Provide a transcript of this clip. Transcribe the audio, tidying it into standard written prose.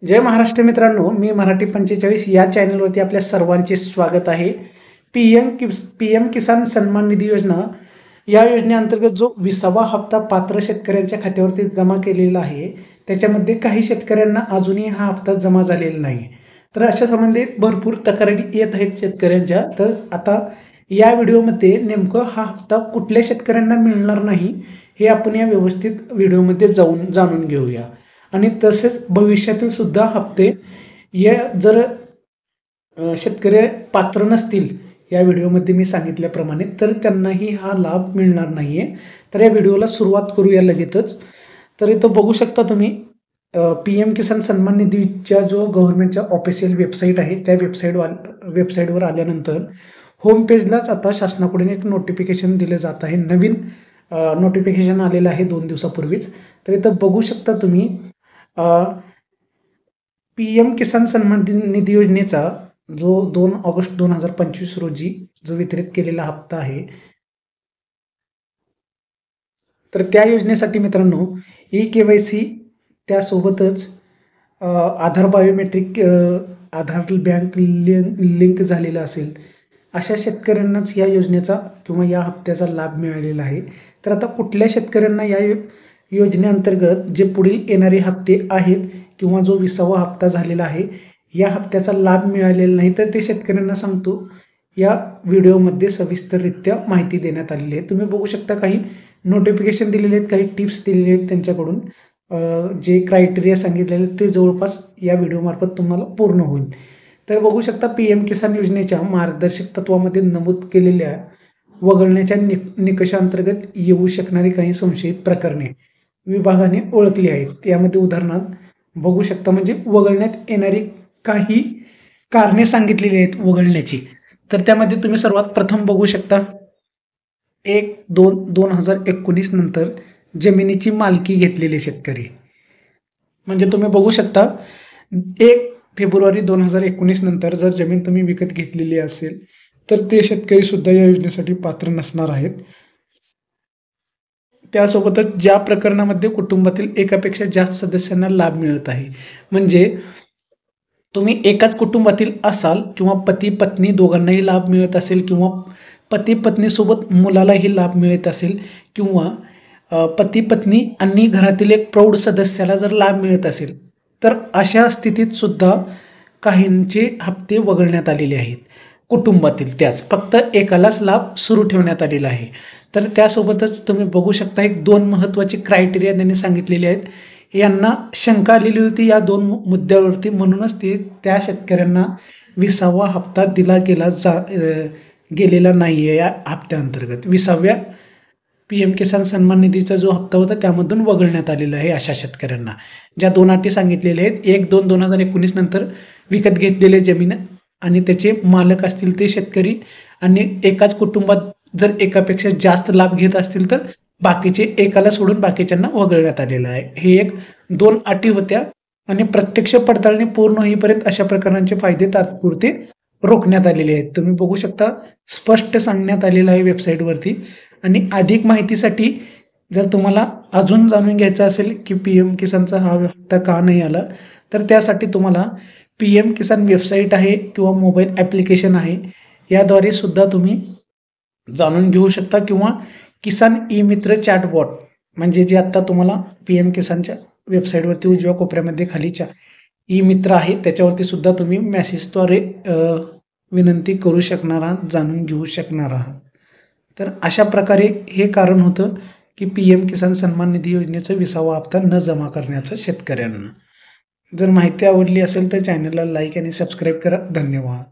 जय महाराष्ट्र मित्रांनो, मी मराठी 45 या चॅनलवरती आपल्या सर्वांचे स्वागत आहे. पीएम किसान सन्मान निधी योजना या योजनेअंतर्गत जो 20वा हप्ता पात्र शेतकऱ्यांच्या खात्यावरती जमा केलेला आहे, त्याच्यामध्ये काही शेतकऱ्यांना अजूनही हा हप्ता जमा झालेला नाही. तर अशा संबंधित भरपूर तक्रारी येत आहेत शेतकऱ्यांच्या. तर आता या व्हिडिओमध्ये नेमकं हा हप्ता कुठल्या शेतकऱ्यांना मिळणार नाही हे आपण या व्यवस्थित व्हिडिओमध्ये जाणून घेऊया. आणि तसेच भविष्यातील सुद्धा हप्ते या जर शेतकरी पात्र नसतील या व्हिडिओमध्ये मी सांगितल्याप्रमाणे, तर त्यांनाही हा लाभ मिळणार नाही आहे. तर या व्हिडिओला सुरुवात करूया लगेचच. तर इथं बघू शकता तुम्ही PM किसान सन्मान निधीच्या जो गव्हर्नमेंटच्या ऑफिशियल वेबसाईट आहे, त्या वेबसाईटवर आल्यानंतर होम पेजलाच आता शासनाकडून एक नोटिफिकेशन दिलं जात आहे. नवीन नोटिफिकेशन आलेलं आहे 2 दिवसापूर्वीच. तर इथं बघू शकता तुम्ही PM किसान सन्मान निधी योजनेचा जो 2 ऑगस्ट 2025 रोजी जो वितरित केलेला हप्ता आहे, तर त्या योजनेसाठी मित्रांनो KYC त्यासोबतच आधार बायोमेट्रिक आधार बँक लिंक झालेलं असेल अशा शेतकऱ्यांनाच या योजनेचा किंवा या हप्त्याचा लाभ मिळालेला आहे. तर आता कुठल्या शेतकऱ्यांना या योजनेअंतर्गत जे पुढील येणारे हप्ते आहेत किंवा जो 20वा हप्ता झालेला आहे या हप्त्याचा लाभ मिळालेला नाही, तर ते शेतकऱ्यांना सांगतो या व्हिडिओमध्ये सविस्तररित्या माहिती देण्यात आलेली आहे. तुम्ही बघू शकता काही नोटिफिकेशन दिलेले आहेत, काही टिप्स दिलेले आहेत त्यांच्याकडून. जे क्रायटेरिया सांगितलेले ते जवळपास या व्हिडिओमार्फत तुम्हाला पूर्ण होईल. तर बघू शकता PM किसान योजनेच्या मार्गदर्शक तत्वामध्ये नमूद केलेल्या वगळण्याच्या निकषांतर्गत येऊ शकणारी काही संशयित प्रकरणे विभागाने ओळखली आहेत. यामध्ये उदाहरणार्थ बघू शकता म्हणजे वगळण्यात येणारी काही कारणे सांगितलेली आहेत वगळण्याची. तर त्यामध्ये तुम्ही सर्वात प्रथम बघू शकता 1-2-2019 नंतर जमिनीची मालकी घेतलेले शेतकरी. म्हणजे तुम्ही बघू शकता 1 फेब्रुवारी 2019 नंतर जर जमीन तुम्ही विकत घेतलेली असेल तर ते शेतकरी सुद्धा या योजनेसाठी पात्र नसणार आहेत. त्यासोबतच ज्या प्रकरणामध्ये कुटुंबातील एकापेक्षा जास्त सदस्यांना लाभ मिळत आहे, म्हणजे तुम्ही एकाच कुटुंबातील असाल किंवा पती पत्नी दोघांनाही लाभ मिळत असेल किंवा पती पत्नीसोबत मुलालाही लाभ मिळत असेल किंवा पती पत्नी आणि घरातील एक प्रौढ सदस्याला जर लाभ मिळत असेल, तर अशा स्थितीत सुद्धा काहींचे हप्ते वगळण्यात आलेले आहेत. कुटुंबातील त्याच फक्त एकालाच लाभ सुरू ठेवण्यात आलेला आहे. तर त्यासोबतच तुम्ही बघू शकता 2 महत्त्वाचे क्रायटेरिया त्यांनी सांगितलेले आहेत. यांना शंका आलेली होती या 2 मुद्द्यावरती, म्हणूनच ते त्या शेतकऱ्यांना 20वा हप्ता दिला गेलेला नाही आहे. या हप्त्याअंतर्गत 20व्या PM किसान सन्मान निधीचा जो हप्ता होता त्यामधून वगळण्यात आलेला आहे अशा शेतकऱ्यांना. ज्या 2 अटी सांगितलेल्या आहेत, 1-2-2019 नंतर विकत घेतलेले जमीन आणि त्याचे मालक असतील ते शेतकरी आणि एकाच कुटुंबात जर एकापेक्षा जास्त लाभ घेत असतील तर बाकीचे एकाला सोडून बाकीच्यांना वगळण्यात आलेलं आहे. हे 2 अटी होत्या आणि प्रत्यक्ष पडताळणी पूर्ण होईपर्यंत अशा प्रकारांचे फायदे तात्पुरते रोखण्यात आलेले आहेत. तुम्ही बघू शकता स्पष्ट सांगण्यात आलेलं आहे वेबसाईटवरती. आणि अधिक माहितीसाठी जर तुम्हाला अजून जाणून घ्यायचं असेल की PM किसानचा हा हप्ता का नाही आला, तर त्यासाठी तुम्हाला PM किसान वेबसाईट आहे किंवा मोबाईल ॲप्लिकेशन आहे, याद्वारे सुद्धा तुम्ही जाणून घेऊ शकता किंवा किसान ई-मित्र चॅटबॉट म्हणजे जे आत्ता तुम्हाला PM किसानच्या वेबसाईटवरती उजव्या कोपऱ्यामध्ये खाली ई-मित्र आहे त्याच्यावरती सुद्धा तुम्ही मेसेजद्वारे विनंती करू शकणार आहात, जाणून घेऊ शकणार आहात. तर अशा प्रकारे हे कारण होतं की PM किसान सन्मान निधी योजनेचा 20वा हप्ता न जमा करण्याचं शेतकऱ्यांना. जर माहिती आवडली असेल तर चॅनलला लाईक आणि सबस्क्राईब करा. धन्यवाद.